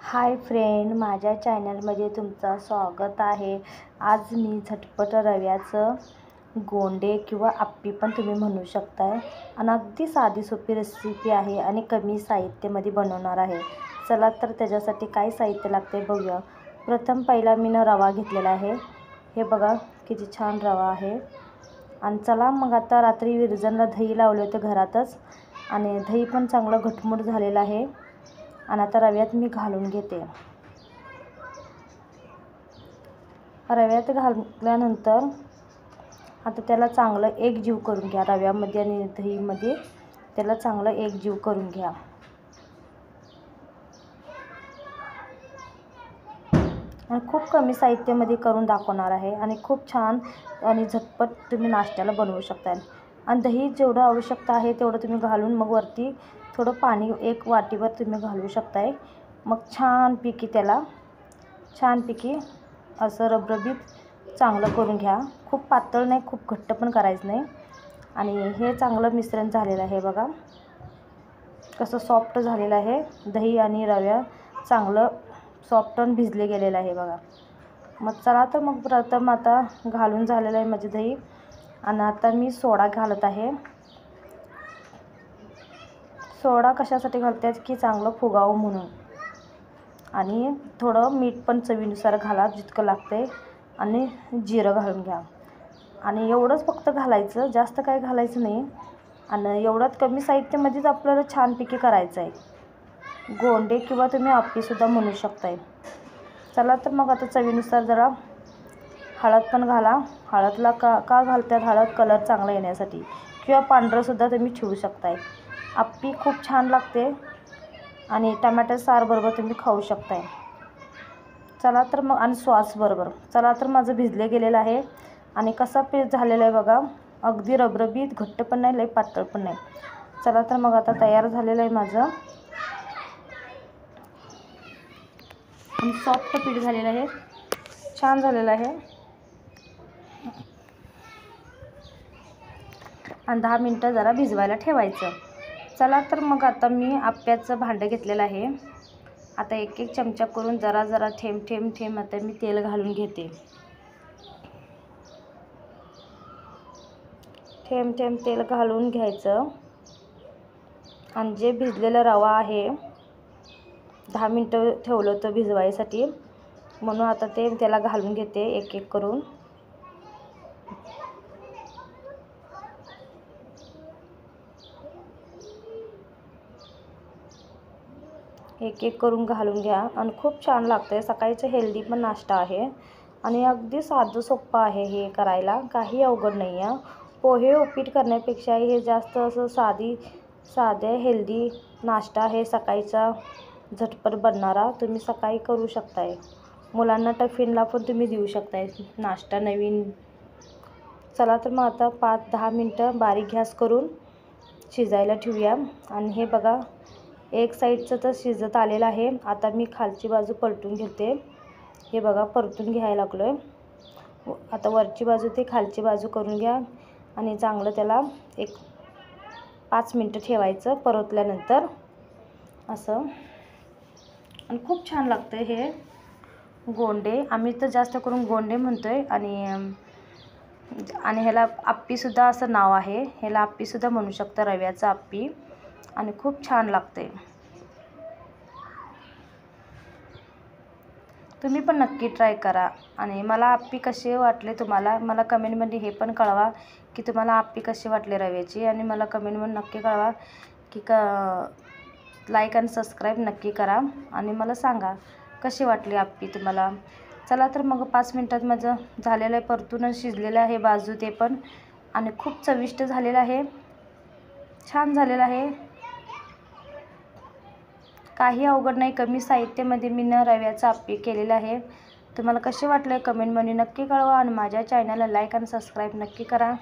Hi friend, माझ्या चॅनलमध्ये तुमचं स्वागत आहे। आज मी झटपट रव्याचं गोंडे किंवा आप्पी पण तुम्ही म्हणू शकताय आणि अगदी साधी सोपी रेसिपी आहे आणि कमी साहित्यामध्ये बनवणार आहे। चला तर त्याच्यासाठी काय साहित्य लागते बघूया। प्रथम पहिला मी रवा घेतलेला आहे। हे बघा किती छान रवा आहे। आणि चला मग आता रात्री विरजणला दही लावले होते घरातच आणि दही पण चांगलं घटमुट झालेलं आहे। आणि आता रव्यात मी घालून घेते। रव्यात घातल्यानंतर आता त्याला चांगलं एकजीव करून घ्या। रव्यामध्ये आणि दहीमध्ये त्याला चांगलं एकजीव करून घ्या। आणि खूप कमी साहित्यामध्ये करून दाखवणार आहे आणि खूप छान आणि झटपट तुम्ही नाश्त्याला बनवू शकता। आणि दही जेवढं आवश्यकता आहे तेवढं तुम्ही घालून मग वरती थोडं पाणी एक वाटीवर तुम्ही घालू शकताय। मग छानपैकी त्याला छानपैकी असं रबरबीत चांगलं करून घ्या। खूप पातळ नाही, खूप घट्ट पण करायचं नाही। आणि हे चांगलं मिश्रण झालेलं आहे बघा कसं सॉफ्ट झालेलं आहे। दही आणि रवा चांगलं सॉफ्ट आणि भिजले गेलेलं आहे बघा। मग चला तर मग प्रथम आता घालून झालेलं आहे माझे दही। आणि आता मी सोडा घालत आहे। सोडा कशासाठी घालतात की चांगलं फुगावं म्हणून। आणि थोडं मीठ पण चवीनुसार घाला जितकं लागते। आणि जिरं घालून घ्या। आणि एवढंच फक्त घालायचं, जास्त काय घालायचं नाही। आणि एवढ्यात कमी साहित्यामध्येच आपल्याला छानपैकी करायचं आहे गोंडे किंवा तुम्ही आप्पीसुद्धा म्हणू शकताय। चला तर मग आता चवीनुसार जरा हळद पण घाला। हळदला का घालतात? हळद कलर चांगला येण्यासाठी किंवा पांढरंसुद्धा तुम्ही ठेवू शकताय। आप्पी खूप छान लागते आणि टमाटर सार बरोबर तुम्ही खाऊ शकताय। चला तर मग आणि सॉस बरोबर। चला तर माझं भिजले गेलेलं आहे आणि कसा पीस झालेला आहे बघा। अगदी रबरबीत, घट्ट पण नाही, लई पातळ पण नाही। चला तर मग आता तयार झालेलं आहे माझं आणि सॉफ्ट पीठ झालेलं आहे, छान झालेलं आहे। आणि 10 मिनटं जरा भिजवायला ठेवायचं। चला तर मग आता मी आप्याचं भांडं घेतलेलं आहे। आता एक एक चमचा करून जरा जरा थेंब आता मी तेल घालून घेते। थेंब तेल घालून घ्यायचं। आणि जे भिजलेला रवा आहे 10 मिनटं ठेवलं होतं भिजवायसाठी, म्हणून आता त्याला घालून घेते एक एक करून। एक एक करून घालून घ्या आणि खूप छान लागतं। सकाळचं हेल्दी पण नाश्ता आहे आणि अगदी साधं सोपं आहे हे करायला, काही अवघड नाही आहे। पोहे उपीट करण्यापेक्षा हे जास्त असं साधे हेल्दी नाश्ता आहे सकाळचा झटपट बनणारा। तुम्ही सकाळी करू शकताय, मुलांना टिफिनला पण तुम्ही देऊ शकताय नाश्ता नवीन। चला तर मग आता 5-10 मिनटं बारीक गॅस करून शिजायला ठेवूया। आणि हे बघा एक साईडचं तर शिजत आलेलं आहे। आता मी खालची बाजू पलटून घेते। हे बघा परतून घ्यायला लागलो आहे। आता वरची बाजू ते खालची बाजू करून घ्या आणि चांगलं त्याला एक 5 मिनटं ठेवायचं परतल्यानंतर असं। आणि खूप छान लागतं हे गोंडे, आम्ही तर जास्त करून गोंडे म्हणतोय। आणि ह्याला आप्पीसुद्धा असं नाव आहे, ह्याला आप्पीसुद्धा म्हणू शकता, रव्याचं आप्पी। आणि खूप छान लागते। तुम्ही पण नक्की ट्राय करा। आणि मला आप्पी कसे वाटले तुम्हाला मला कमेंटमध्ये हे पण कळवा की तुम्हाला आप्पी कशी वाटली रव्याची। आणि मला कमेंटमध्ये नक्की कळवा की लाईक आणि सबस्क्राईब नक्की करा आणि मला सांगा कशी वाटली आप्पी तुम्हाला। चला तर मग 5 मिनटात माझं झालेलं आहे, परतून शिजलेलं आहे बाजू ते पण। आणि खूप चविष्ट झालेलं आहे, छान झालेलं आहे, काही अवघड नाही। कमी साहित्यामध्ये मी रव्याचं आप्पी केलेलं आहे। तुम्हाला कसे वाटले कमेंटमध्ये नक्की कळवा आणि माझ्या चॅनलला लाईक आणि सबस्क्राईब नक्की करा।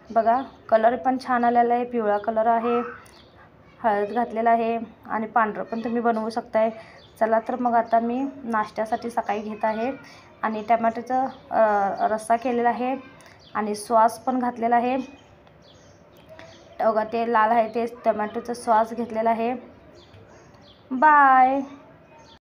बघा कलर पण छान आलेला आहे, पिवळा कलर आहे, हळद घातलेला आहे आणि पांढरं पण तुम्ही बनवू शकताय। चला तर मग आता मी नाश्त्यासाठी सकाळी घेत आहे आणि टमाट्याचा रस्सा केलेला आहे आणि सॉस पण घातलेला आहे बघा, ते लाल आहे ते टमाटोचा सॉस घेतलेला आहे। बाय।